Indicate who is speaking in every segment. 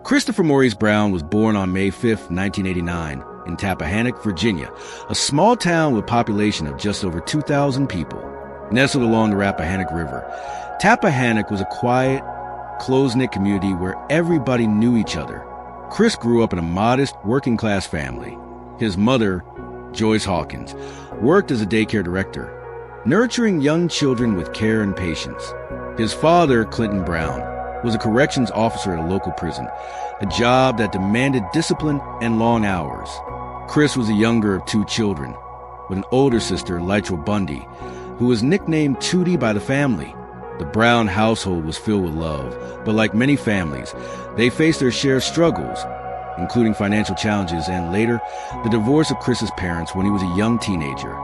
Speaker 1: Christopher Maurice Brown was born on May 5, 1989, in Tappahannock, Virginia, a small town with a population of just over 2,000 people. Nestled along the Rappahannock River, Tappahannock was a quiet, close-knit community where everybody knew each other. Chris grew up in a modest, working-class family. His mother, Joyce Hawkins, worked as a daycare director, nurturing young children with care and patience. His father, Clinton Brown, was a corrections officer at a local prison, a job that demanded discipline and long hours. Chris was the younger of two children, with an older sister, Lytra Bundy, who was nicknamed Tootie by the family. The Brown household was filled with love, but like many families, they faced their share of struggles, including financial challenges and, later, the divorce of Chris's parents when he was a young teenager.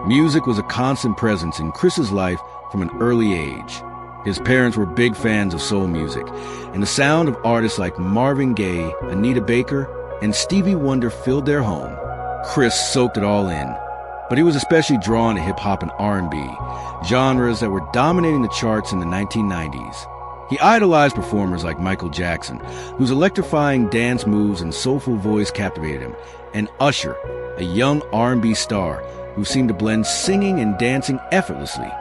Speaker 1: Music was a constant presence in Chris's life from an early age. His parents were big fans of soul music, and the sound of artists like Marvin Gaye, Anita Baker, and Stevie Wonder filled their home. Chris soaked it all in, but he was especially drawn to hip-hop and R&B, genres that were dominating the charts in the 1990s. He idolized performers like Michael Jackson, whose electrifying dance moves and soulful voice captivated him, and Usher, a young R&B star who seemed to blend singing and dancing effortlessly.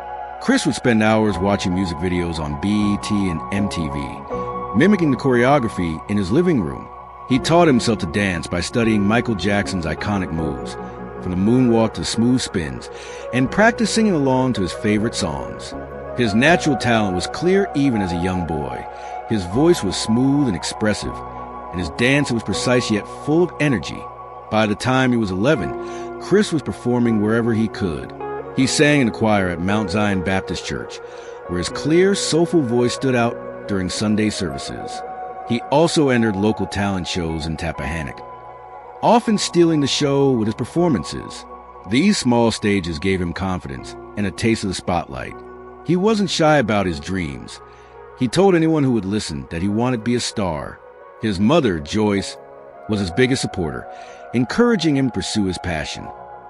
Speaker 1: Chris would spend hours watching music videos on BET and MTV, mimicking the choreography in his living room. He taught himself to dance by studying Michael Jackson's iconic moves, from the moonwalk to smooth spins, and practiced singing along to his favorite songs. His natural talent was clear even as a young boy. His voice was smooth and expressive, and his dance was precise yet full of energy. By the time he was 11, Chris was performing wherever he could. He sang in the choir at Mount Zion Baptist Church, where his clear, soulful voice stood out during Sunday services. He also entered local talent shows in Tappahannock, often stealing the show with his performances. These small stages gave him confidence and a taste of the spotlight. He wasn't shy about his dreams. He told anyone who would listen that he wanted to be a star. His mother, Joyce, was his biggest supporter, encouraging him to pursue his passion.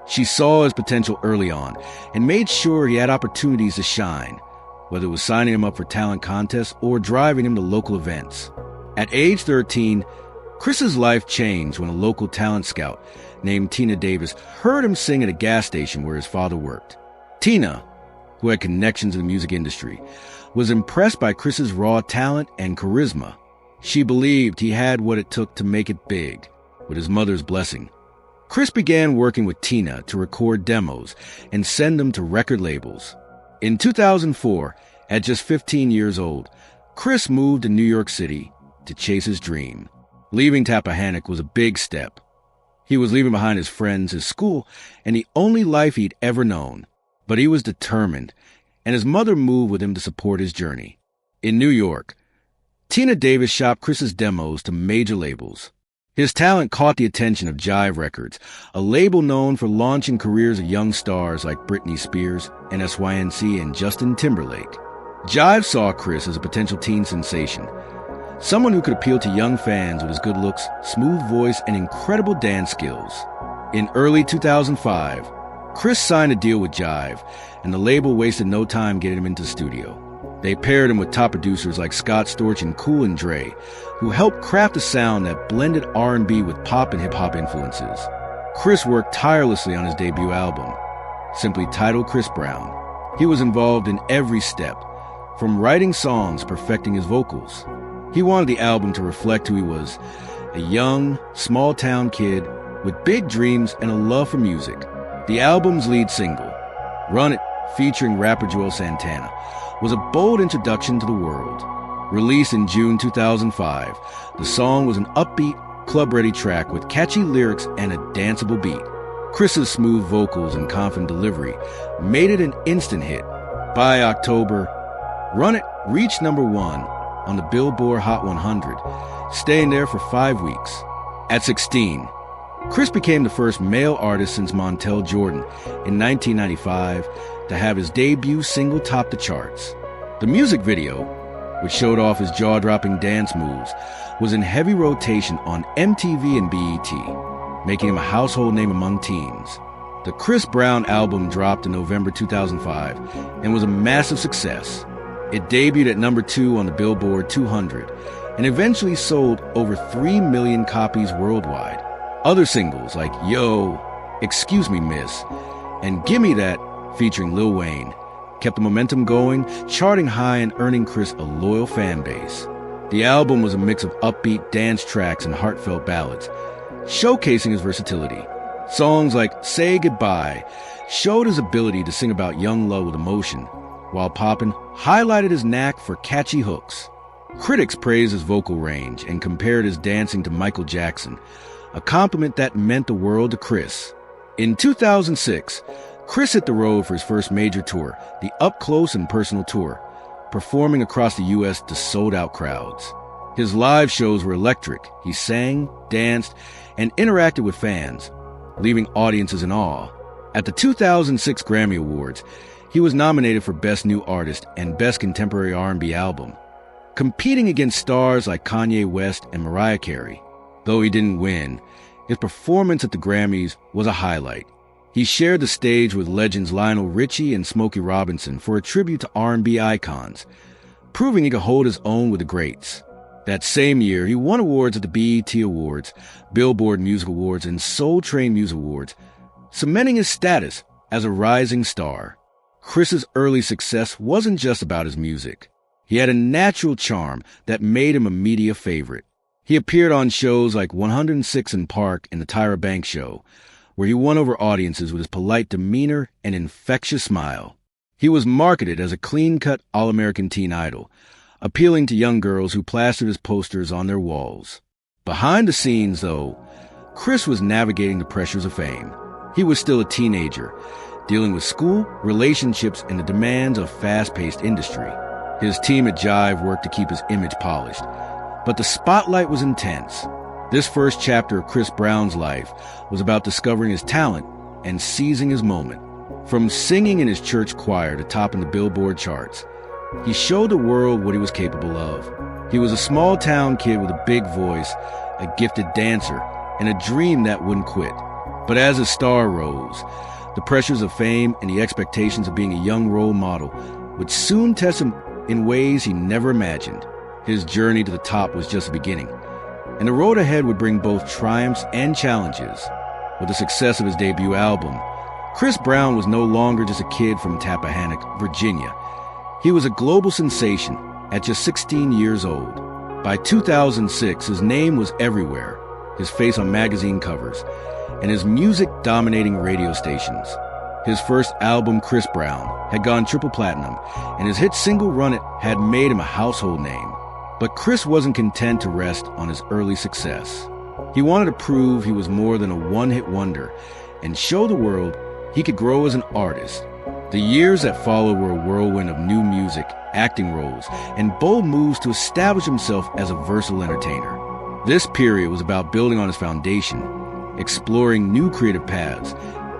Speaker 1: She saw his potential early on and made sure he had opportunities to shine, whether it was signing him up for talent contests or driving him to local events. At age 13, Chris's life changed when a local talent scout named Tina Davis heard him sing at a gas station where his father worked. Tina, who had connections in the music industry, was impressed by Chris's raw talent and charisma. She believed he had what it took to make it big, with his mother's blessing. Chris began working with Tina to record demos and send them to record labels. In 2004, at just 15 years old, Chris moved to New York City to chase his dream. Leaving Tappahannock was a big step. He was leaving behind his friends, his school, and the only life he'd ever known. But he was determined, and his mother moved with him to support his journey. In New York, Tina Davis shopped Chris's demos to major labels. His talent caught the attention of Jive Records, a label known for launching careers of young stars like Britney Spears, NSYNC, and Justin Timberlake. Jive saw Chris as a potential teen sensation, someone who could appeal to young fans with his good looks, smooth voice, and incredible dance skills. In early 2005, Chris signed a deal with Jive, and the label wasted no time getting him into the studio. They paired him with top producers like Scott Storch and Cool and Dre, who helped craft a sound that blended R&B with pop and hip-hop influences. Chris worked tirelessly on his debut album, simply titled Chris Brown. He was involved in every step, from writing songs, perfecting his vocals. He wanted the album to reflect who he was, a young, small-town kid with big dreams and a love for music. The album's lead single, Run It, featuring rapper Joel Santana, was a bold introduction to the world. Released in June 2005, the song was an upbeat, club-ready track with catchy lyrics and a danceable beat. Chris's smooth vocals and confident delivery made it an instant hit. By October, Run It reached number 1 on the Billboard Hot 100, staying there for 5 weeks. At 16, Chris became the first male artist since Montel Jordan in 1995 to have his debut single top the charts. The music video, which showed off his jaw-dropping dance moves, was in heavy rotation on MTV and BET, making him a household name among teens. The Chris Brown album dropped in November 2005 and was a massive success. It debuted at number 2 on the Billboard 200 and eventually sold over 3 million copies worldwide. Other singles like Yo, Excuse Me Miss, and Gimme That, featuring Lil Wayne, kept the momentum going, charting high and earning Chris a loyal fan base. The album was a mix of upbeat dance tracks and heartfelt ballads, showcasing his versatility. Songs like Say Goodbye showed his ability to sing about young love with emotion, while Poppin' highlighted his knack for catchy hooks. Critics praised his vocal range and compared his dancing to Michael Jackson, a compliment that meant the world to Chris. In 2006, Chris hit the road for his first major tour, the Up Close and Personal Tour, performing across the U.S. to sold-out crowds. His live shows were electric. He sang, danced, and interacted with fans, leaving audiences in awe. At the 2006 Grammy Awards, he was nominated for Best New Artist and Best Contemporary R&B Album, competing against stars like Kanye West and Mariah Carey. Though he didn't win, his performance at the Grammys was a highlight. He shared the stage with legends Lionel Richie and Smokey Robinson for a tribute to R&B icons, proving he could hold his own with the greats. That same year, he won awards at the BET Awards, Billboard Music Awards, and Soul Train Music Awards, cementing his status as a rising star. Chris's early success wasn't just about his music. He had a natural charm that made him a media favorite. He appeared on shows like 106 & Park and The Tyra Banks Show, where he won over audiences with his polite demeanor and infectious smile. He was marketed as a clean-cut All-American teen idol, appealing to young girls who plastered his posters on their walls. Behind the scenes, though, Chris was navigating the pressures of fame. He was still a teenager, dealing with school, relationships, and the demands of a fast-paced industry. His team at Jive worked to keep his image polished, but the spotlight was intense. This first chapter of Chris Brown's life was about discovering his talent and seizing his moment. From singing in his church choir to topping the Billboard charts, he showed the world what he was capable of. He was a small-town kid with a big voice, a gifted dancer, and a dream that wouldn't quit. But as his star rose, the pressures of fame and the expectations of being a young role model would soon test him in ways he never imagined. His journey to the top was just the beginning, and the road ahead would bring both triumphs and challenges. With the success of his debut album, Chris Brown was no longer just a kid from Tappahannock, Virginia. He was a global sensation at just 16 years old. By 2006, his name was everywhere, his face on magazine covers, and his music dominating radio stations. His first album, Chris Brown, had gone triple platinum, and his hit single, Run It, had made him a household name. But Chris wasn't content to rest on his early success. He wanted to prove he was more than a one-hit wonder and show the world he could grow as an artist. The years that followed were a whirlwind of new music, acting roles, and bold moves to establish himself as a versatile entertainer. This period was about building on his foundation, exploring new creative paths,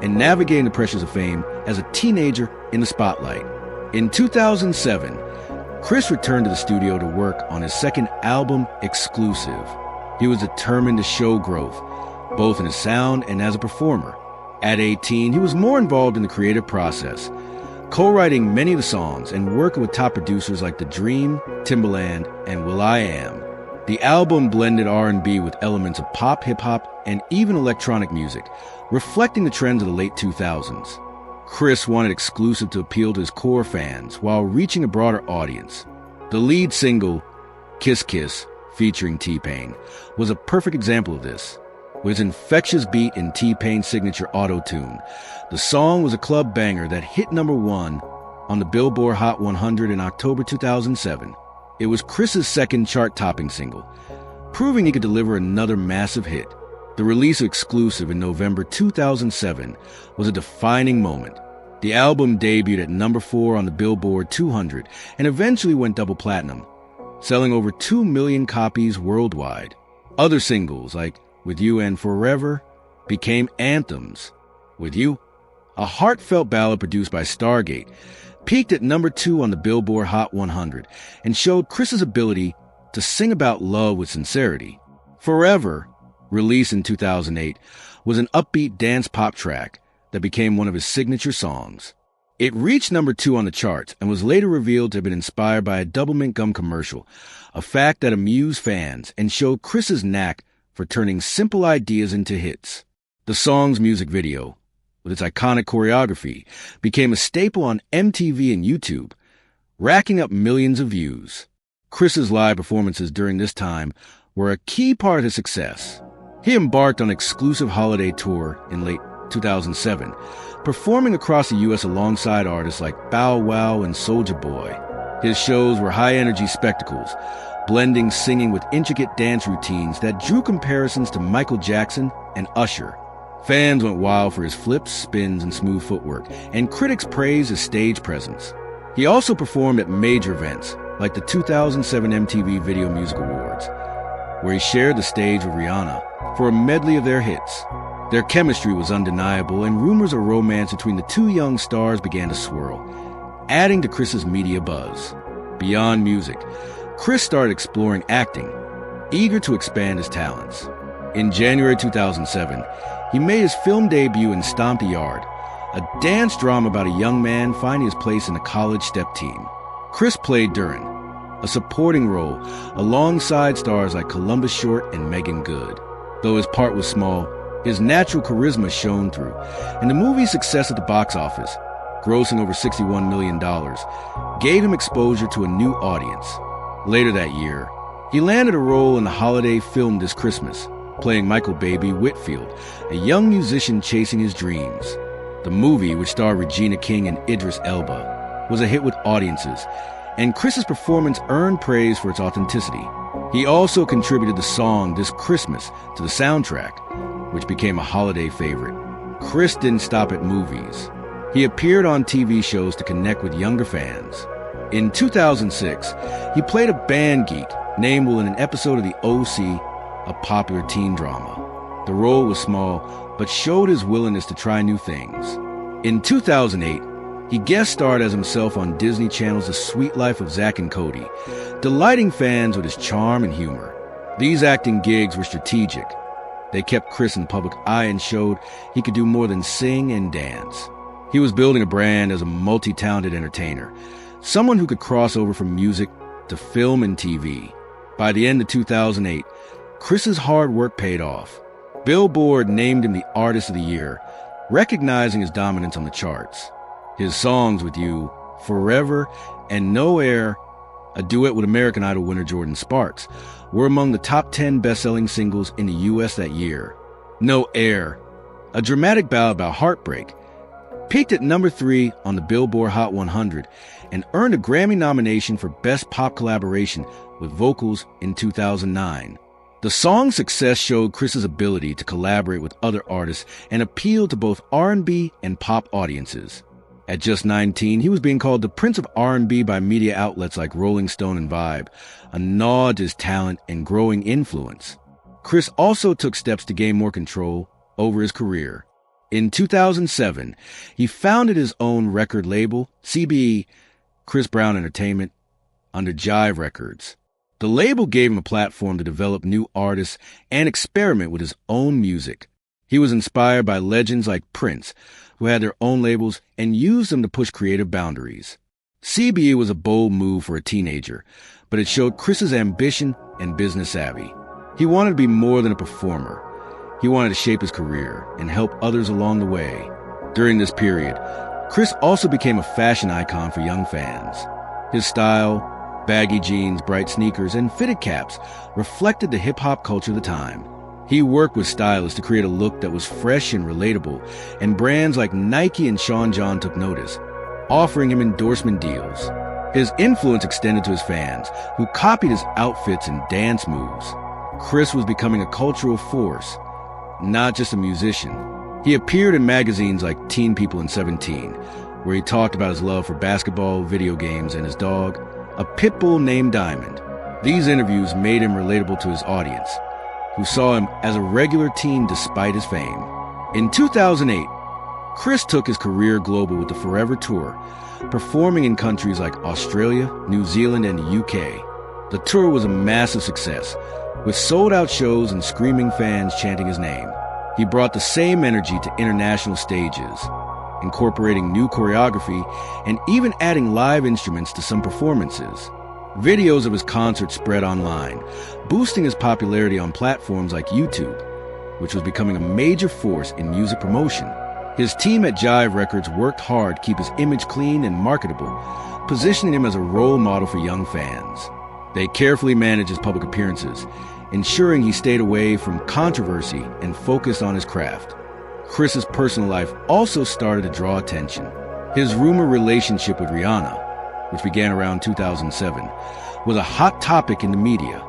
Speaker 1: and navigating the pressures of fame as a teenager in the spotlight. In 2007, Chris returned to the studio to work on his second album, Exclusive. He was determined to show growth, both in his sound and as a performer. At 18, he was more involved in the creative process, co-writing many of the songs and working with top producers like The Dream, Timbaland, and will.i.am. The album blended R&B with elements of pop, hip-hop, and even electronic music, reflecting the trends of the late 2000s. Chris wanted Exclusive to appeal to his core fans while reaching a broader audience. The lead single, Kiss Kiss, featuring T-Pain, was a perfect example of this. With its infectious beat and T-Pain's signature auto-tune, the song was a club banger that hit #1 on the Billboard Hot 100 in October 2007. It was Chris's second chart-topping single, proving he could deliver another massive hit. The release of Exclusive in November 2007 was a defining moment. The album debuted at #4 on the Billboard 200 and eventually went double platinum, selling over 2 million copies worldwide. Other singles like With You and Forever became anthems. With You, a heartfelt ballad produced by Stargate, peaked at #2 on the Billboard Hot 100 and showed Chris's ability to sing about love with sincerity. Forever, released in 2008, was an upbeat dance pop track that became one of his signature songs. It reached number 2 on the charts and was later revealed to have been inspired by a Doublemint gum commercial, a fact that amused fans and showed Chris's knack for turning simple ideas into hits. The song's music video, with its iconic choreography, became a staple on MTV and YouTube, racking up millions of views. Chris's live performances during this time were a key part of his success. He embarked on an exclusive holiday tour in late 2007, performing across the U.S. alongside artists like Bow Wow and Soulja Boy. His shows were high-energy spectacles, blending singing with intricate dance routines that drew comparisons to Michael Jackson and Usher. Fans went wild for his flips, spins, and smooth footwork, and critics praised his stage presence. He also performed at major events, like the 2007 MTV Video Music Awards, where he shared the stage with Rihanna for a medley of their hits. Their chemistry was undeniable, and rumors of romance between the two young stars began to swirl, adding to Chris's media buzz. Beyond music, Chris started exploring acting, eager to expand his talents. In January 2007, he made his film debut in Stomp the Yard, a dance drama about a young man finding his place in a college step team. Chris played Duran, a supporting role alongside stars like Columbus Short and Megan Good. Though his part was small, his natural charisma shone through, and the movie's success at the box office, grossing over $61 million, gave him exposure to a new audience. Later that year, he landed a role in the holiday film This Christmas, playing Michael Baby Whitfield, a young musician chasing his dreams. The movie, which starred Regina King and Idris Elba, was a hit with audiences, and Chris's performance earned praise for its authenticity. He also contributed the song This Christmas to the soundtrack, which became a holiday favorite. Chris didn't stop at movies. He appeared on TV shows to connect with younger fans. In 2006, he played a band geek, Namewell, in an episode of The O.C., a popular teen drama. The role was small, but showed his willingness to try new things. In 2008, he guest starred as himself on Disney Channel's The Sweet Life of Zack and Cody, delighting fans with his charm and humor. These acting gigs were strategic. They kept Chris in the public eye and showed he could do more than sing and dance. He was building a brand as a multi-talented entertainer, someone who could cross over from music to film and TV. By the end of 2008, Chris's hard work paid off. Billboard named him the Artist of the Year, recognizing his dominance on the charts. His songs with You, Forever, and No Air, a duet with American Idol winner Jordan Sparks, were among the top 10 best-selling singles in the U.S. that year. No Air, a dramatic ballad about heartbreak, peaked at number 3 on the Billboard Hot 100 and earned a Grammy nomination for Best Pop Collaboration with Vocals in 2009. The song's success showed Chris's ability to collaborate with other artists and appeal to both R&B and pop audiences. At just 19, he was being called the Prince of R&B by media outlets like Rolling Stone and Vibe, a nod to his talent and growing influence. Chris also took steps to gain more control over his career. In 2007, he founded his own record label, CBE, Chris Brown Entertainment, under Jive Records. The label gave him a platform to develop new artists and experiment with his own music. He was inspired by legends like Prince, who had their own labels and used them to push creative boundaries. CBE was a bold move for a teenager, but it showed Chris's ambition and business savvy. He wanted to be more than a performer. He wanted to shape his career and help others along the way. During this period, Chris also became a fashion icon for young fans. His style, baggy jeans, bright sneakers, and fitted caps reflected the hip-hop culture of the time. He worked with stylists to create a look that was fresh and relatable, and brands like Nike and Sean John took notice, offering him endorsement deals. His influence extended to his fans, who copied his outfits and dance moves. Chris was becoming a cultural force, not just a musician. He appeared in magazines like Teen People and 17, where he talked about his love for basketball, video games, and his dog, a pit bull named Diamond. These interviews made him relatable to his audience, who saw him as a regular teen despite his fame. In 2008, Chris took his career global with the Forever Tour, performing in countries like Australia, New Zealand, and the UK. The tour was a massive success, with sold-out shows and screaming fans chanting his name. He brought the same energy to international stages. incorporating new choreography and even adding live instruments to some performances. Videos of his concerts spread online, boosting his popularity on platforms like YouTube, which was becoming a major force in music promotion. His team at Jive Records worked hard to keep his image clean and marketable, positioning him as a role model for young fans. They carefully managed his public appearances, ensuring he stayed away from controversy and focused on his craft. Chris's personal life also started to draw attention. His rumored relationship with Rihanna, which began around 2007, was a hot topic in the media.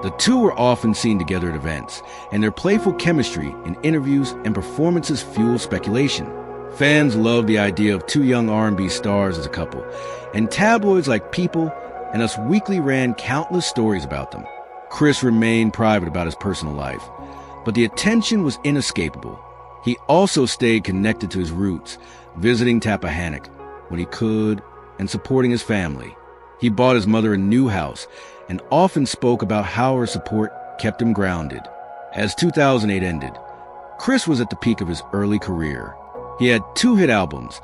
Speaker 1: The two were often seen together at events, and their playful chemistry in interviews and performances fueled speculation. Fans loved the idea of two young R&B stars as a couple, and tabloids like People and Us Weekly ran countless stories about them. Chris remained private about his personal life, but the attention was inescapable. He also stayed connected to his roots, visiting Tappahannock when he could and supporting his family. He bought his mother a new house and often spoke about how her support kept him grounded. As 2008 ended, Chris was at the peak of his early career. He had 2 hit albums,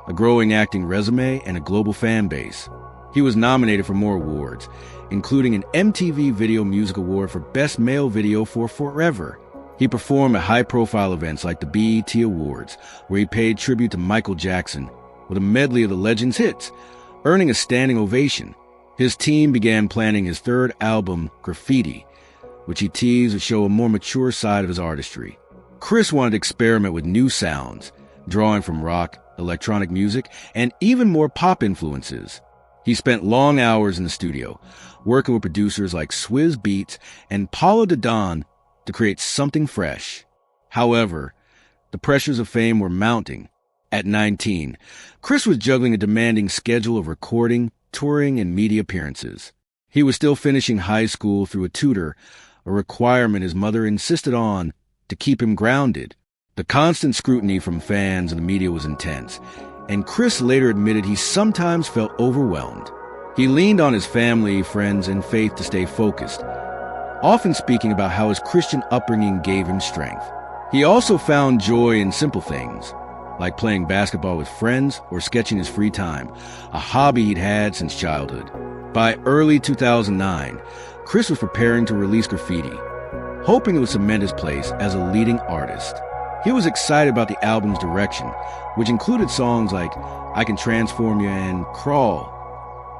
Speaker 1: a growing acting resume, and a global fan base. He was nominated for more awards, including an MTV Video Music Award for Best Male Video for Forever. He performed at high-profile events like the BET Awards, where he paid tribute to Michael Jackson with a medley of the legend's hits, earning a standing ovation. His team began planning his 3rd album, Graffiti, which he teased would show a more mature side of his artistry. Chris wanted to experiment with new sounds, drawing from rock, electronic music, and even more pop influences. He spent long hours in the studio, working with producers like Swizz Beatz and Paula Didon to create something fresh. However, the pressures of fame were mounting. At 19, Chris was juggling a demanding schedule of recording, touring, and media appearances. He was still finishing high school through a tutor, a requirement his mother insisted on to keep him grounded. The constant scrutiny from fans and the media was intense, and Chris later admitted he sometimes felt overwhelmed. He leaned on his family, friends, and faith to stay focused, often speaking about how his Christian upbringing gave him strength. He also found joy in simple things, like playing basketball with friends or sketching his free time, a hobby he'd had since childhood. By early 2009, Chris was preparing to release Graffiti, hoping it would cement his place as a leading artist. He was excited about the album's direction, which included songs like I Can Transform You and Crawl.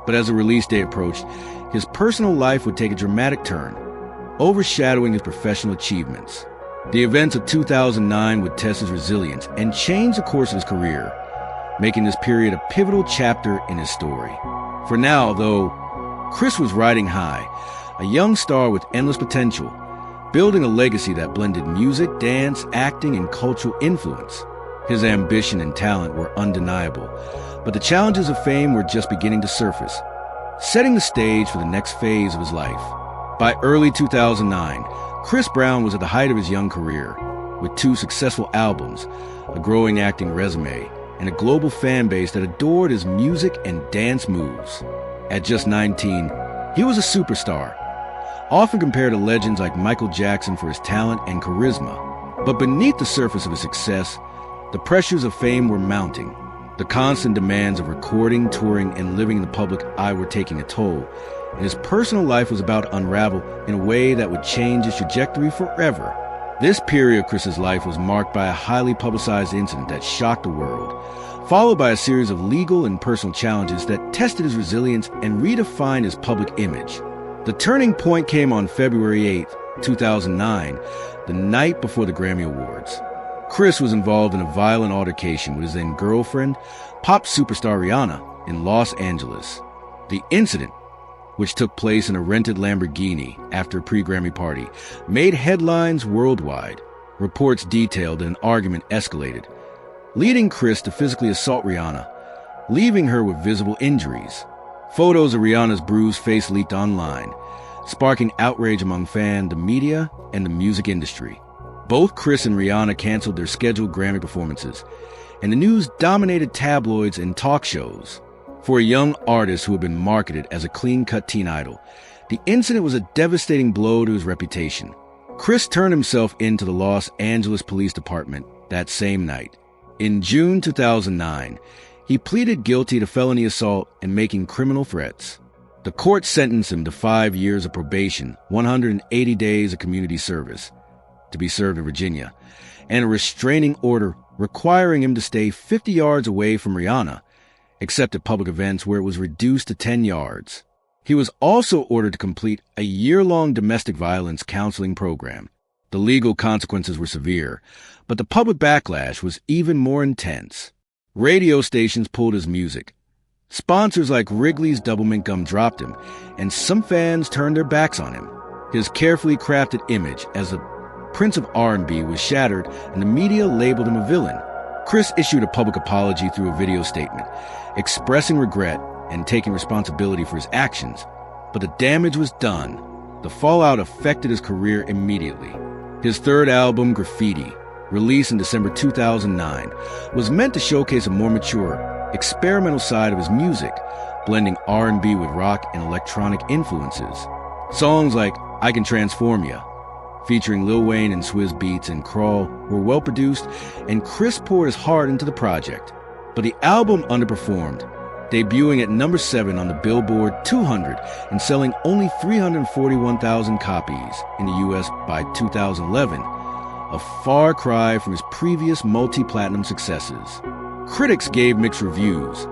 Speaker 1: But as the release day approached, his personal life would take a dramatic turn, overshadowing his professional achievements. The events of 2009 would test his resilience and change the course of his career, making this period a pivotal chapter in his story. For now, though, Chris was riding high, a young star with endless potential, building a legacy that blended music, dance, acting, and cultural influence. His ambition and talent were undeniable, but the challenges of fame were just beginning to surface, setting the stage for the next phase of his life. By early 2009, Chris Brown was at the height of his young career, with 2 successful albums, a growing acting resume, and a global fan base that adored his music and dance moves. At just 19, he was a superstar, often compared to legends like Michael Jackson for his talent and charisma. But beneath the surface of his success, the pressures of fame were mounting. The constant demands of recording, touring, and living in the public eye were taking a toll, and his personal life was about to unravel in a way that would change his trajectory forever. This period of Chris's life was marked by a highly publicized incident that shocked the world, followed by a series of legal and personal challenges that tested his resilience and redefined his public image. The turning point came on February 8, 2009, the night before the Grammy Awards. Chris was involved in a violent altercation with his then-girlfriend, pop superstar Rihanna, in Los Angeles. The incident, which took place in a rented Lamborghini after a pre-Grammy party, made headlines worldwide. Reports detailed that an argument escalated, leading Chris to physically assault Rihanna, leaving her with visible injuries. Photos of Rihanna's bruised face leaked online, sparking outrage among fans, the media, and the music industry. Both Chris and Rihanna canceled their scheduled Grammy performances, and the news dominated tabloids and talk shows. For a young artist who had been marketed as a clean-cut teen idol, the incident was a devastating blow to his reputation. Chris turned himself in to the Los Angeles Police Department that same night. In June 2009, he pleaded guilty to felony assault and making criminal threats. The court sentenced him to 5 years of probation, 180 days of community service, to be served in Virginia, and a restraining order requiring him to stay 50 yards away from Rihanna, except at public events where it was reduced to 10 yards. He was also ordered to complete a year-long domestic violence counseling program. The legal consequences were severe, but the public backlash was even more intense. Radio stations pulled his music. Sponsors like Wrigley's Doublemint Gum dropped him, and some fans turned their backs on him. His carefully crafted image as the Prince of R&B was shattered, and the media labeled him a villain. Chris issued a public apology through a video statement, expressing regret and taking responsibility for his actions. But the damage was done. The fallout affected his career immediately. His third album, Graffiti, released in December 2009, was meant to showcase a more mature, experimental side of his music, blending R&B with rock and electronic influences. Songs like I Can Transform Ya, featuring Lil Wayne and Swizz Beatz and Crawl, were well produced, and Chris poured his heart into the project. But the album underperformed, debuting at number 7 on the Billboard 200 and selling only 341,000 copies in the U.S. by 2011, a far cry from his previous multi-platinum successes. Critics gave mixed reviews,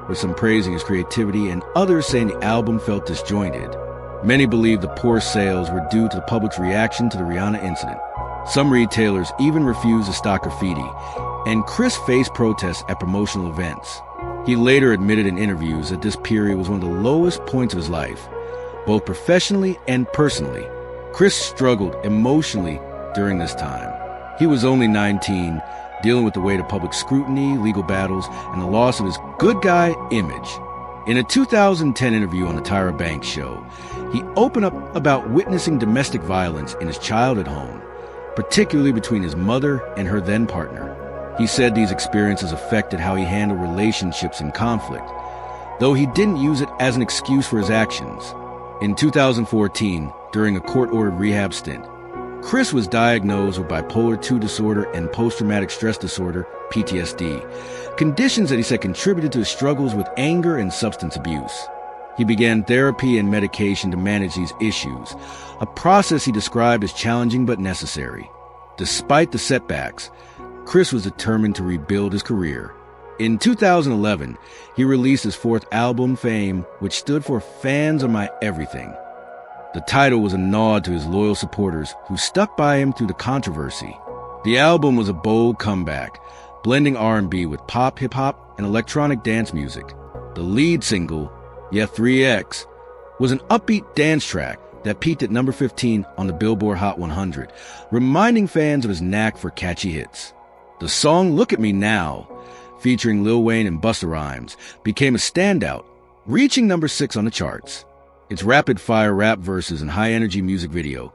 Speaker 1: with some praising his creativity and others saying the album felt disjointed. Many believe the poor sales were due to the public's reaction to the Rihanna incident. Some retailers even refused to stock Graffiti, and Chris faced protests at promotional events. He later admitted in interviews that this period was one of the lowest points of his life, both professionally and personally. Chris struggled emotionally during this time. He was only 19, dealing with the weight of public scrutiny, legal battles, and the loss of his good guy image. In a 2010 interview on the Tyra Banks Show, he opened up about witnessing domestic violence in his childhood home, particularly between his mother and her then partner. He said these experiences affected how he handled relationships and conflict, though he didn't use it as an excuse for his actions. In 2014, during a court-ordered rehab stint, Chris was diagnosed with bipolar II disorder and post-traumatic stress disorder, PTSD, conditions that he said contributed to his struggles with anger and substance abuse. He began therapy and medication to manage these issues, a process he described as challenging but necessary. Despite the setbacks, Chris was determined to rebuild his career. In 2011, he released his fourth album, Fame, which stood for Fans Are My Everything. The title was a nod to his loyal supporters who stuck by him through the controversy. The album was a bold comeback, blending R&B with pop, hip-hop, and electronic dance music. The lead single, Yeah 3X, was an upbeat dance track that peaked at number 15 on the Billboard Hot 100, reminding fans of his knack for catchy hits. The song Look at Me Now, featuring Lil Wayne and Busta Rhymes, became a standout, reaching number 6 on the charts. Its rapid-fire rap verses and high-energy music video,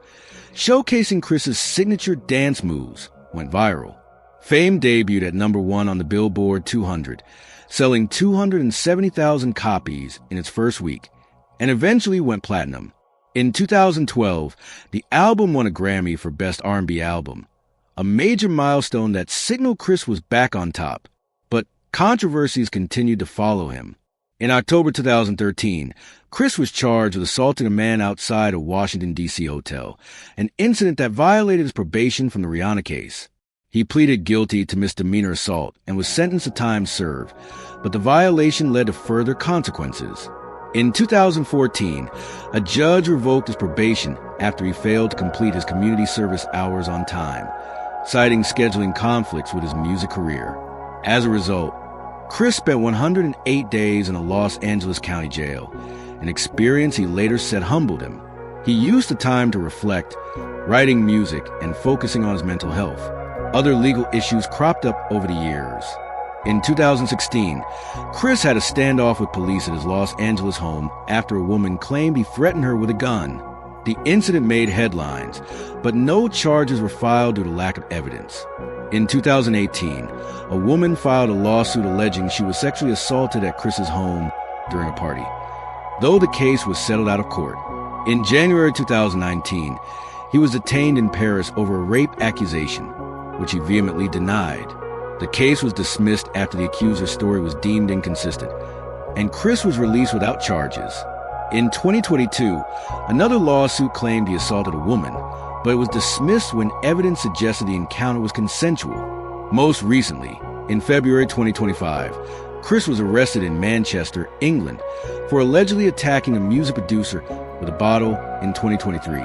Speaker 1: showcasing Chris's signature dance moves, went viral. Fame debuted at number 1 on the Billboard 200, selling 270,000 copies in its first week, and eventually went platinum. In 2012, the album won a Grammy for Best R&B Album, a major milestone that signaled Chris was back on top. But controversies continued to follow him. In October 2013, Chris was charged with assaulting a man outside a Washington, D.C. hotel, an incident that violated his probation from the Rihanna case. He pleaded guilty to misdemeanor assault and was sentenced to time served, but the violation led to further consequences. In 2014, a judge revoked his probation after he failed to complete his community service hours on time, citing scheduling conflicts with his music career. As a result, Chris spent 108 days in a Los Angeles County jail, an experience he later said humbled him. He used the time to reflect, writing music and focusing on his mental health. Other legal issues cropped up over the years. In 2016, Chris had a standoff with police at his Los Angeles home after a woman claimed he threatened her with a gun. The incident made headlines, but no charges were filed due to lack of evidence. In 2018, a woman filed a lawsuit alleging she was sexually assaulted at Chris's home during a party, though the case was settled out of court. In January 2019, he was detained in Paris over a rape accusation, which he vehemently denied. The case was dismissed after the accuser's story was deemed inconsistent, and Chris was released without charges. In 2022, another lawsuit claimed he assaulted a woman, but it was dismissed when evidence suggested the encounter was consensual. Most recently, in February 2025, Chris was arrested in Manchester, England, for allegedly attacking a music producer with a bottle in 2023,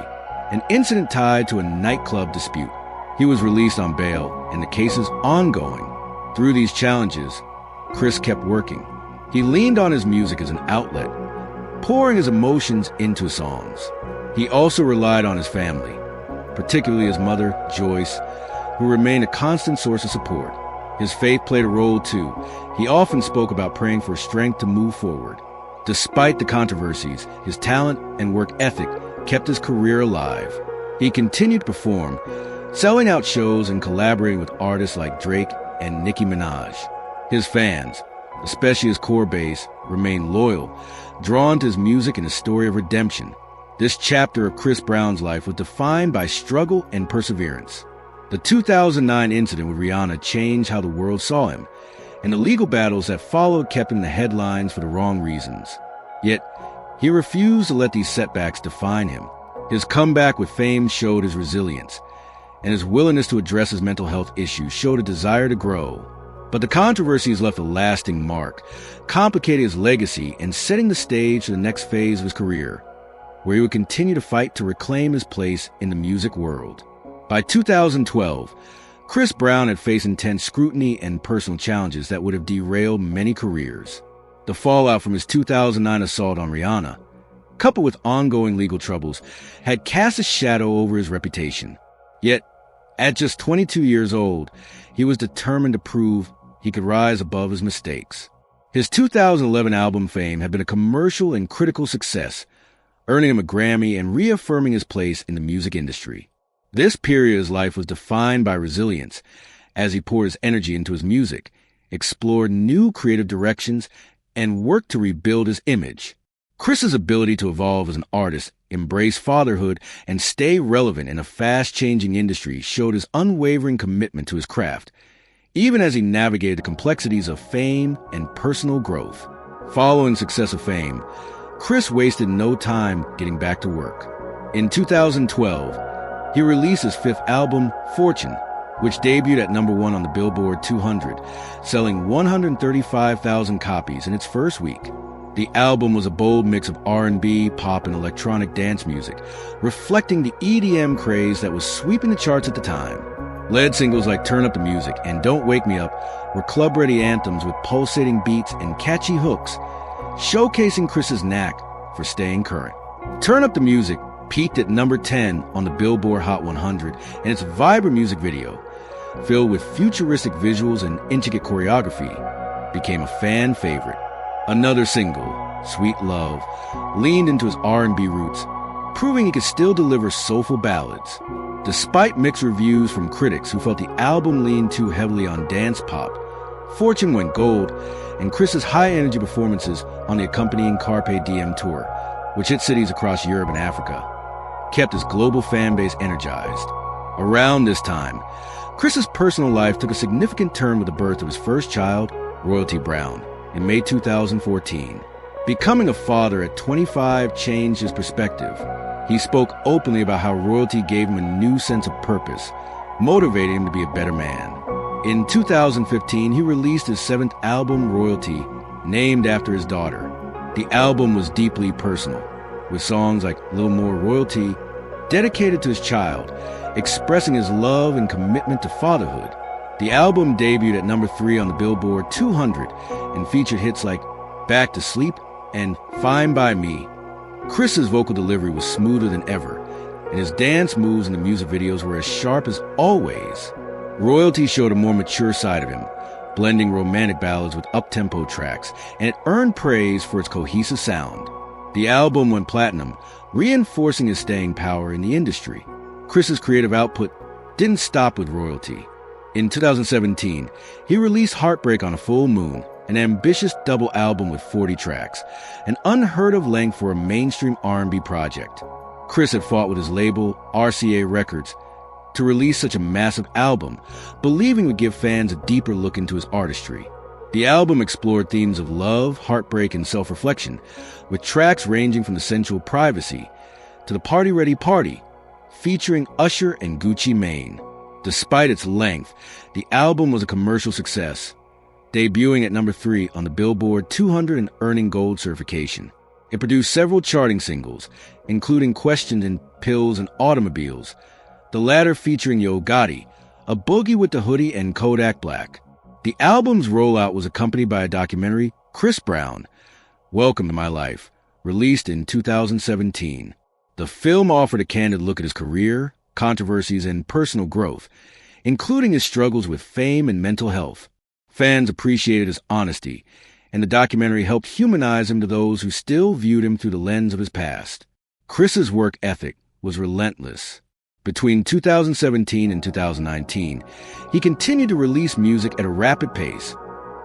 Speaker 1: an incident tied to a nightclub dispute. He was released on bail, and the case is ongoing. Through these challenges, Chris kept working. He leaned on his music as an outlet, pouring his emotions into songs. He also relied on his family, particularly his mother, Joyce, who remained a constant source of support. His faith played a role too. He often spoke about praying for strength to move forward. Despite the controversies, his talent and work ethic kept his career alive. He continued to perform, selling out shows and collaborating with artists like Drake and Nicki Minaj. His fans, especially his core base, remained loyal, drawn to his music and his story of redemption. This chapter of Chris Brown's life was defined by struggle and perseverance. The 2009 incident with Rihanna changed how the world saw him, and the legal battles that followed kept him in the headlines for the wrong reasons. Yet, he refused to let these setbacks define him. His comeback with fame showed his resilience, and his willingness to address his mental health issues showed a desire to grow. But the controversies left a lasting mark, complicating his legacy and setting the stage for the next phase of his career, where he would continue to fight to reclaim his place in the music world. By 2012, Chris Brown had faced intense scrutiny and personal challenges that would have derailed many careers. The fallout from his 2009 assault on Rihanna, coupled with ongoing legal troubles, had cast a shadow over his reputation. Yet, at just 22 years old, he was determined to prove he could rise above his mistakes. His 2011 album Fame had been a commercial and critical success, earning him a Grammy and reaffirming his place in the music industry. This period of his life was defined by resilience, as he poured his energy into his music, explored new creative directions, and worked to rebuild his image. Chris's ability to evolve as an artist, embrace fatherhood, and stay relevant in a fast-changing industry showed his unwavering commitment to his craft, even as he navigated the complexities of fame and personal growth. Following success of Fame, Chris wasted no time getting back to work. In 2012, he released his fifth album, Fortune, which debuted at #1 on the Billboard 200, selling 135,000 copies in its first week. The album was a bold mix of R&B, pop, and electronic dance music, reflecting the EDM craze that was sweeping the charts at the time. Lead singles like Turn Up the Music and Don't Wake Me Up were club-ready anthems with pulsating beats and catchy hooks, showcasing Chris's knack for staying current. Turn Up the Music peaked at #10 on the Billboard Hot 100, and its vibrant music video, filled with futuristic visuals and intricate choreography, became a fan favorite. Another single, Sweet Love, leaned into his R&B roots, proving he could still deliver soulful ballads. Despite mixed reviews from critics who felt the album leaned too heavily on dance pop, Fortune went gold, and Chris's high-energy performances on the accompanying Carpe Diem tour, which hit cities across Europe and Africa, kept his global fan base energized. Around this time, Chris's personal life took a significant turn with the birth of his first child, Royalty Brown, in May 2014. Becoming a father at 25 changed his perspective. He spoke openly about how Royalty gave him a new sense of purpose, motivating him to be a better man. In 2015, he released his seventh album, Royalty, named after his daughter. The album was deeply personal, with songs like Little More Royalty dedicated to his child, expressing his love and commitment to fatherhood. The album debuted at #3 on the Billboard 200 and featured hits like Back to Sleep and Fine by Me. Chris's vocal delivery was smoother than ever, and his dance moves in the music videos were as sharp as always. Royalty showed a more mature side of him, blending romantic ballads with up-tempo tracks, and it earned praise for its cohesive sound. The album went platinum, reinforcing his staying power in the industry. Chris's creative output didn't stop with Royalty. In 2017, he released Heartbreak on a Full Moon, an ambitious double album with 40 tracks, an unheard-of length for a mainstream R&B project. Chris had fought with his label, RCA Records, to release such a massive album, believing it would give fans a deeper look into his artistry. The album explored themes of love, heartbreak, and self-reflection, with tracks ranging from the sensual Privacy to the Party Ready Party, featuring Usher and Gucci Mane. Despite its length, the album was a commercial success, debuting at number 3 on the Billboard 200 and earning gold certification. It produced several charting singles, including Questioned in Pills and Automobiles, the latter featuring Yo Gotti, A Boogie with the Hoodie, and Kodak Black. The album's rollout was accompanied by a documentary, Chris Brown, Welcome to My Life, released in 2017. The film offered a candid look at his career, controversies, and personal growth, including his struggles with fame and mental health. Fans appreciated his honesty, and the documentary helped humanize him to those who still viewed him through the lens of his past. Chris's work ethic was relentless. Between 2017 and 2019, he continued to release music at a rapid pace,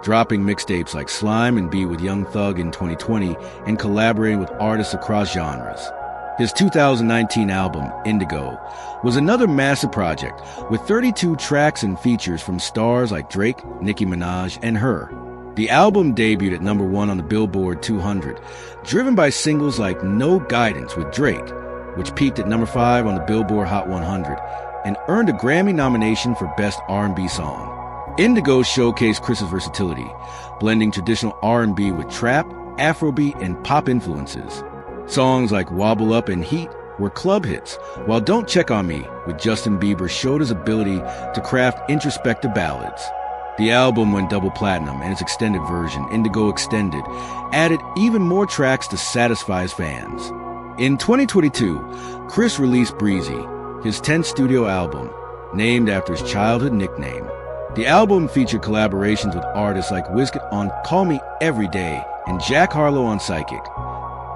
Speaker 1: dropping mixtapes like Slime and Be With Young Thug in 2020 and collaborating with artists across genres. His 2019 album, Indigo, was another massive project with 32 tracks and features from stars like Drake, Nicki Minaj, and Her. The album debuted at number 1 on the Billboard 200, driven by singles like No Guidance with Drake, which peaked at number 5 on the Billboard Hot 100 and earned a Grammy nomination for Best R&B Song. Indigo showcased Chris's versatility, blending traditional R&B with trap, Afrobeat, and pop influences. Songs like Wobble Up and Heat were club hits, while Don't Check on Me with Justin Bieber showed his ability to craft introspective ballads. The album went double platinum, and its extended version, Indigo Extended, added even more tracks to satisfy his fans. In 2022, Chris released Breezy, his 10th studio album, named after his childhood nickname. The album featured collaborations with artists like Wizkid on Call Me Every Day and Jack Harlow on Psychic.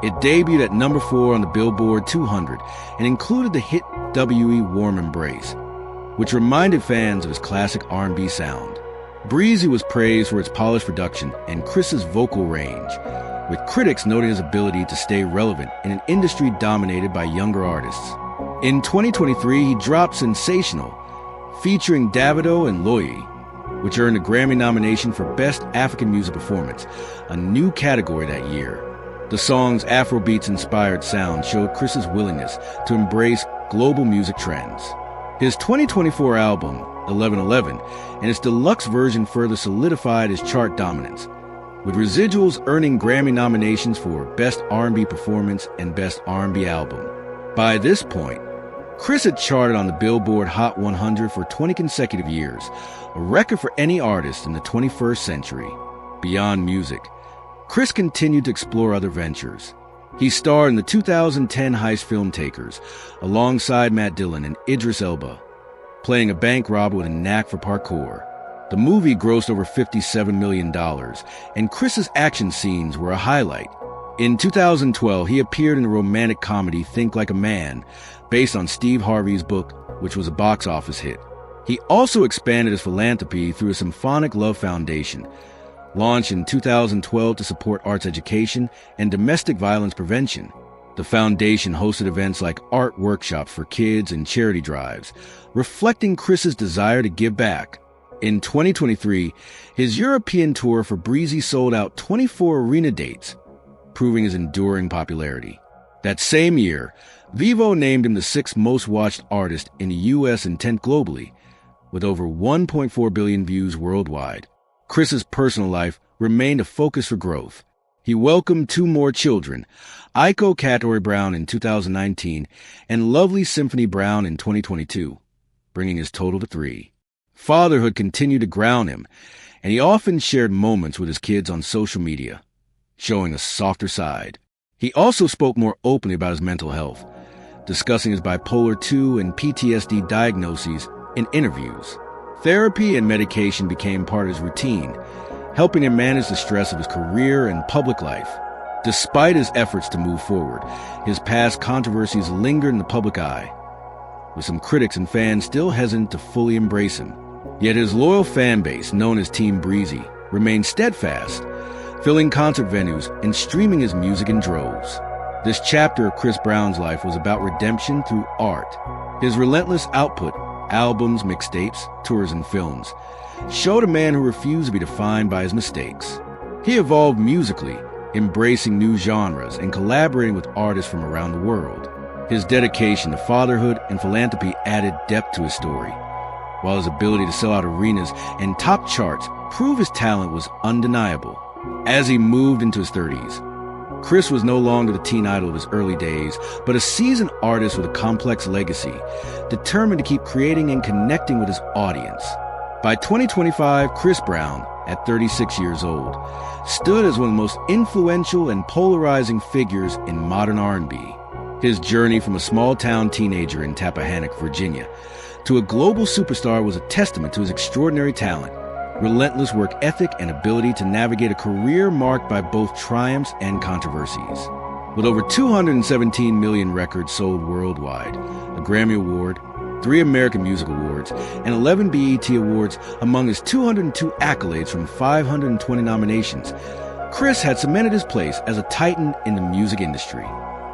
Speaker 1: It debuted at number 4 on the Billboard 200 and included the hit W.E. Warm Embrace, which reminded fans of his classic R&B sound. Breezy was praised for its polished production and Chris's vocal range, with critics noting his ability to stay relevant in an industry dominated by younger artists. In 2023, he dropped Sensational, featuring Davido and Loyi, which earned a Grammy nomination for Best African Music Performance, a new category that year. The song's Afrobeats-inspired sound showed Chris's willingness to embrace global music trends. His 2024 album, 1111, and its deluxe version further solidified his chart dominance, with Residuals earning Grammy nominations for Best R&B Performance and Best R&B Album. By this point, Chris had charted on the Billboard Hot 100 for 20 consecutive years, a record for any artist in the 21st century. Beyond music, Chris continued to explore other ventures. He starred in the 2010 heist film Takers, alongside Matt Dillon and Idris Elba, playing a bank robber with a knack for parkour. The movie grossed over $57 million, and Chris's action scenes were a highlight. In 2012, he appeared in the romantic comedy Think Like a Man, based on Steve Harvey's book, which was a box office hit. He also expanded his philanthropy through a Symphonic Love Foundation, launched in 2012 to support arts education and domestic violence prevention. The foundation hosted events like art workshops for kids and charity drives, reflecting Chris's desire to give back. In 2023, his European tour for Breezy sold out 24 arena dates, proving his enduring popularity. That same year, Vevo named him the 6th most watched artist in the US and 10th globally, with over 1.4 billion views worldwide. Chris's personal life remained a focus for growth. He welcomed 2 more children, Aiko Katori Brown in 2019 and Lovely Symphony Brown in 2022, bringing his total to 3. Fatherhood continued to ground him, and he often shared moments with his kids on social media, showing a softer side. He also spoke more openly about his mental health, discussing his bipolar II and PTSD diagnoses in interviews. Therapy and medication became part of his routine, helping him manage the stress of his career and public life. Despite his efforts to move forward, his past controversies lingered in the public eye, with some critics and fans still hesitant to fully embrace him. Yet his loyal fan base, known as Team Breezy, remained steadfast, filling concert venues and streaming his music in droves. This chapter of Chris Brown's life was about redemption through art. His relentless output albums, mixtapes, tours, and films, showed a man who refused to be defined by his mistakes. He evolved musically, embracing new genres and collaborating with artists from around the world. His dedication to fatherhood and philanthropy added depth to his story, while his ability to sell out arenas and top charts proved his talent was undeniable. As he moved into his 30s, Chris was no longer the teen idol of his early days, but a seasoned artist with a complex legacy, determined to keep creating and connecting with his audience. By 2025, Chris Brown, at 36 years old, stood as one of the most influential and polarizing figures in modern R&B. His journey from a small-town teenager in Tappahannock, Virginia, to a global superstar was a testament to his extraordinary talent, relentless work ethic, and ability to navigate a career marked by both triumphs and controversies. With over 217 million records sold worldwide, a Grammy Award, 3 American Music Awards, and 11 BET Awards among his 202 accolades from 520 nominations, Chris had cemented his place as a titan in the music industry.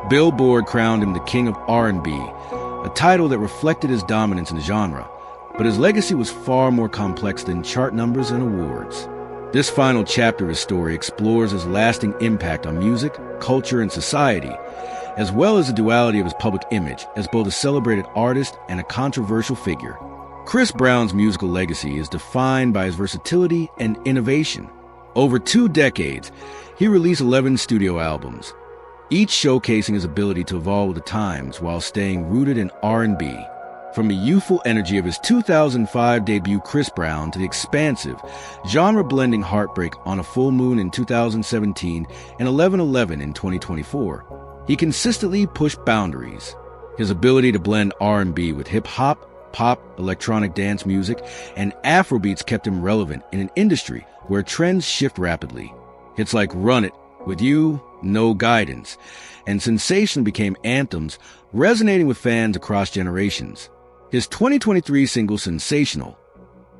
Speaker 1: Billboard crowned him the King of R&B, a title that reflected his dominance in the genre, but his legacy was far more complex than chart numbers and awards. This final chapter of his story explores his lasting impact on music, culture, and society, as well as the duality of his public image as both a celebrated artist and a controversial figure. Chris Brown's musical legacy is defined by his versatility and innovation. Over 2 decades, he released 11 studio albums, each showcasing his ability to evolve with the times while staying rooted in R&B. From the youthful energy of his 2005 debut Chris Brown to the expansive, genre-blending Heartbreak on a Full Moon in 2017 and 1111 in 2024, he consistently pushed boundaries. His ability to blend R&B with hip-hop, pop, electronic dance music, and Afrobeats kept him relevant in an industry where trends shift rapidly. Hits like Run It, With You, No Guidance, and Sensation became anthems, resonating with fans across generations. His 2023 single Sensational,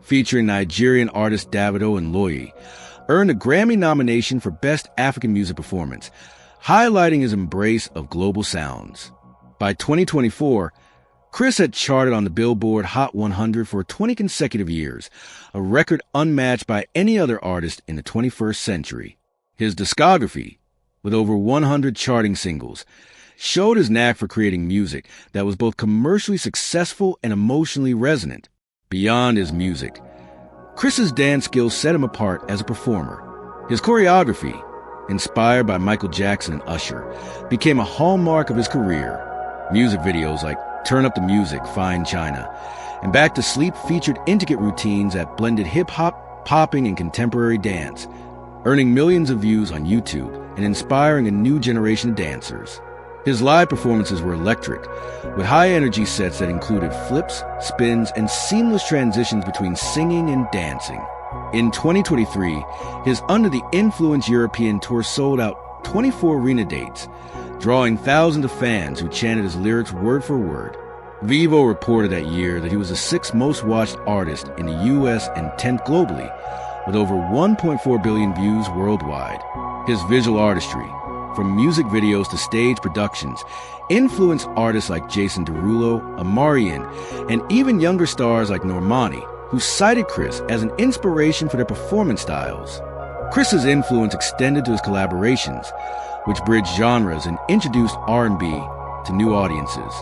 Speaker 1: featuring Nigerian artist Davido and Loyi, earned a Grammy nomination for Best African Music Performance, highlighting his embrace of global sounds. By 2024, Chris had charted on the Billboard Hot 100 for 20 consecutive years, a record unmatched by any other artist in the 21st century. His discography, with over 100 charting singles, showed his knack for creating music that was both commercially successful and emotionally resonant. Beyond his music, Chris's dance skills set him apart as a performer. His choreography, inspired by Michael Jackson and Usher, became a hallmark of his career. Music videos like Turn Up the Music, Fine China, and Back to Sleep featured intricate routines that blended hip-hop, popping, and contemporary dance, earning millions of views on YouTube and inspiring a new generation of dancers. His live performances were electric, with high-energy sets that included flips, spins, and seamless transitions between singing and dancing. In 2023, his Under the Influence European tour sold out 24 arena dates, drawing thousands of fans who chanted his lyrics word for word. Vevo reported that year that he was the 6th most watched artist in the US and 10th globally, with over 1.4 billion views worldwide. His visual artistry, from music videos to stage productions, influenced artists like Jason Derulo, Amarian, and even younger stars like Normani, who cited Chris as an inspiration for their performance styles. Chris's influence extended to his collaborations, which bridged genres and introduced R&B to new audiences.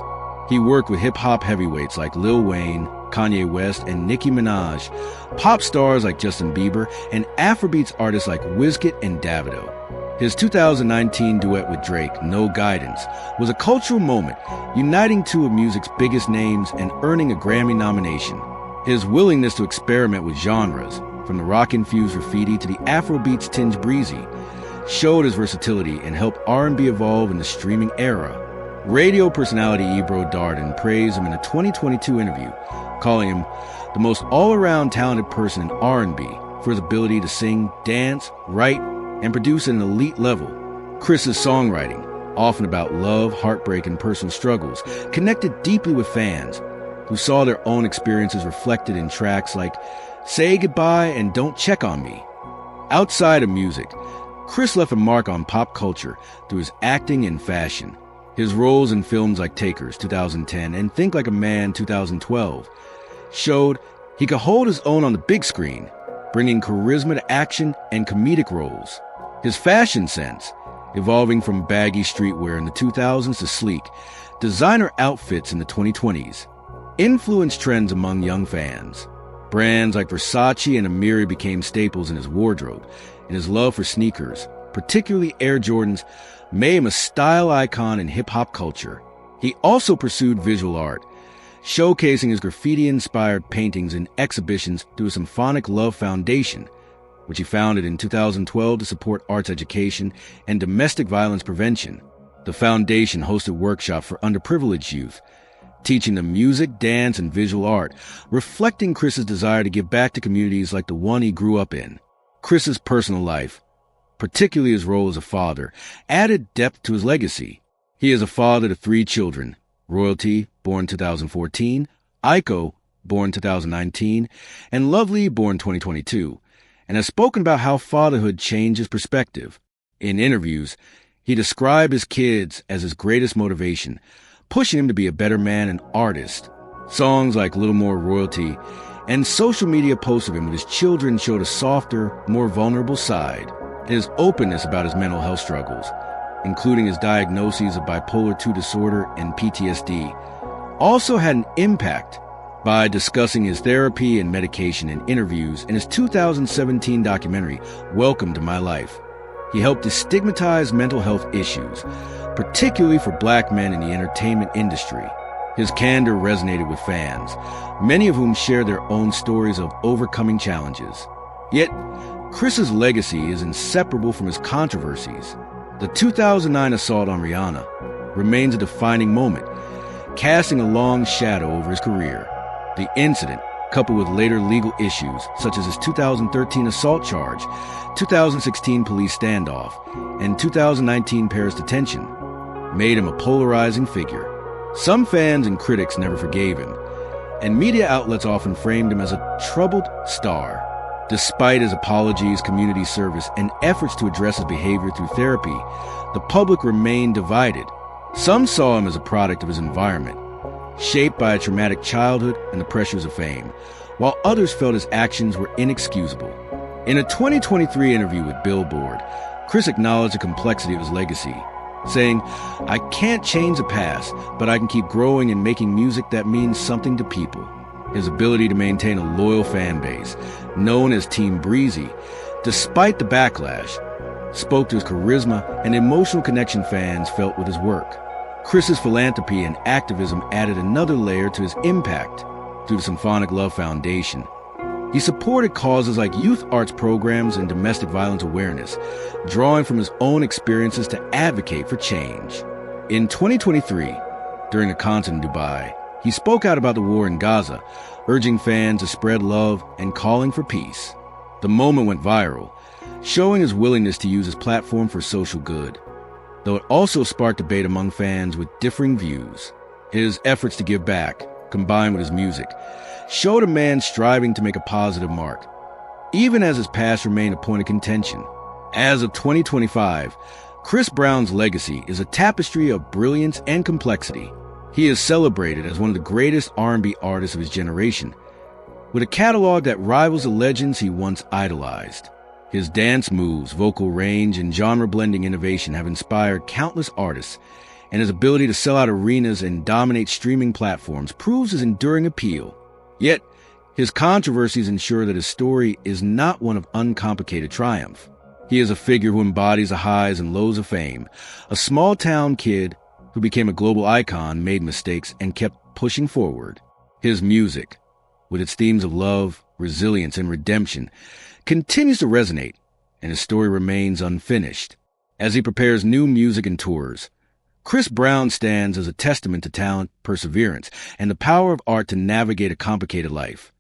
Speaker 1: He worked with hip-hop heavyweights like Lil Wayne, Kanye West, and Nicki Minaj, pop stars like Justin Bieber, and Afrobeats artists like Wizkid and Davido. His 2019 duet with Drake, No Guidance, was a cultural moment, uniting 2 of music's biggest names and earning a Grammy nomination. His willingness to experiment with genres, from the rock-infused graffiti to the Afrobeats tinged breezy, showed his versatility and helped R&B evolve in the streaming era. Radio personality Ebro Darden praised him in a 2022 interview, calling him the most all-around talented person in R&B for his ability to sing, dance, write, and produce at an elite level. Chris's songwriting, often about love, heartbreak, and personal struggles, connected deeply with fans who saw their own experiences reflected in tracks like Say Goodbye and Don't Check on Me. Outside of music, Chris left a mark on pop culture through his acting and fashion. His roles in films like Takers 2010 and Think Like a Man 2012 showed he could hold his own on the big screen, bringing charisma to action and comedic roles. His fashion sense, evolving from baggy streetwear in the 2000s to sleek, designer outfits in the 2020s, influenced trends among young fans. Brands like Versace and Amiri became staples in his wardrobe, and his love for sneakers, particularly Air Jordans, made him a style icon in hip-hop culture. He also pursued visual art, showcasing his graffiti-inspired paintings in exhibitions through a Symphonic Love Foundation, which he founded in 2012 to support arts education and domestic violence prevention. The foundation hosted workshops for underprivileged youth, teaching them music, dance, and visual art, reflecting Chris's desire to give back to communities like the one he grew up in. Chris's personal life, particularly his role as a father, added depth to his legacy. He is a father to 3 children: Royalty, born 2014, Aiko, born 2019, and Lovely, born 2022, and has spoken about how fatherhood changed his perspective. In interviews, he described his kids as his greatest motivation, pushing him to be a better man and artist. Songs like Little More Royalty and social media posts of him with his children showed a softer, more vulnerable side, and his openness about his mental health struggles, including his diagnoses of bipolar II disorder and PTSD, also had an impact by discussing his therapy and medication in interviews in his 2017 documentary, Welcome to My Life. He helped destigmatize mental health issues, particularly for Black men in the entertainment industry. His candor resonated with fans, many of whom share their own stories of overcoming challenges. Yet, Chris's legacy is inseparable from his controversies. The 2009 assault on Rihanna remains a defining moment, casting a long shadow over his career. The incident, coupled with later legal issues such as his 2013 assault charge, 2016 police standoff, and 2019 Paris detention, made him a polarizing figure. Some fans and critics never forgave him, and media outlets often framed him as a troubled star. Despite his apologies, community service, and efforts to address his behavior through therapy, the public remained divided. Some saw him as a product of his environment, shaped by a traumatic childhood and the pressures of fame, while others felt his actions were inexcusable. In a 2023 interview with Billboard, Chris acknowledged the complexity of his legacy, saying, "I can't change the past, but I can keep growing and making music that means something to people." His ability to maintain a loyal fan base, known as Team Breezy, despite the backlash, spoke to his charisma and emotional connection fans felt with his work. Chris's philanthropy and activism added another layer to his impact through the Symphonic Love Foundation. He supported causes like youth arts programs and domestic violence awareness, drawing from his own experiences to advocate for change. In 2023, during a concert in Dubai, he spoke out about the war in Gaza, urging fans to spread love and calling for peace. The moment went viral, showing his willingness to use his platform for social good, though it also sparked debate among fans with differing views. His efforts to give back, combined with his music, showed a man striving to make a positive mark, even as his past remained a point of contention. As of 2025, Chris Brown's legacy is a tapestry of brilliance and complexity. He is celebrated as one of the greatest R&B artists of his generation, with a catalog that rivals the legends he once idolized. His dance moves, vocal range, and genre-blending innovation have inspired countless artists, and his ability to sell out arenas and dominate streaming platforms proves his enduring appeal. Yet, his controversies ensure that his story is not one of uncomplicated triumph. He is a figure who embodies the highs and lows of fame, a small-town kid who became a global icon, made mistakes, and kept pushing forward. His music, with its themes of love, resilience, and redemption, continues to resonate, and his story remains unfinished. As he prepares new music and tours, Chris Brown stands as a testament to talent, perseverance, and the power of art to navigate a complicated life.